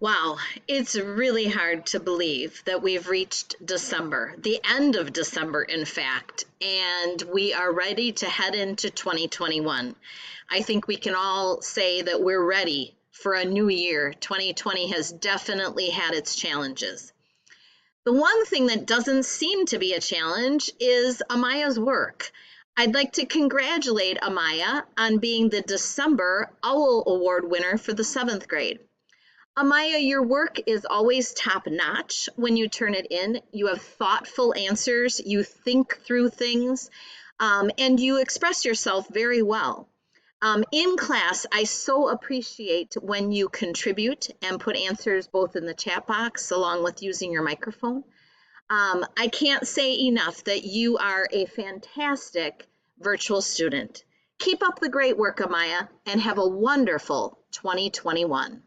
Wow, it's really hard to believe that we've reached December, the end of December, in fact, and we are ready to head into 2021. I think we can all say that we're ready for a new year. 2020 has definitely had its challenges. The one thing that doesn't seem to be a challenge is Amaya's work. I'd like to congratulate Amaya on being the December OWL Award winner for the seventh grade. Amaya, your work is always top notch when you turn it in. You have thoughtful answers, you think through things, and you express yourself very well. In class, I so appreciate when you contribute and put answers both in the chat box along with using your microphone. I can't say enough that you are a fantastic virtual student. Keep up the great work, Amaya, and have a wonderful 2021.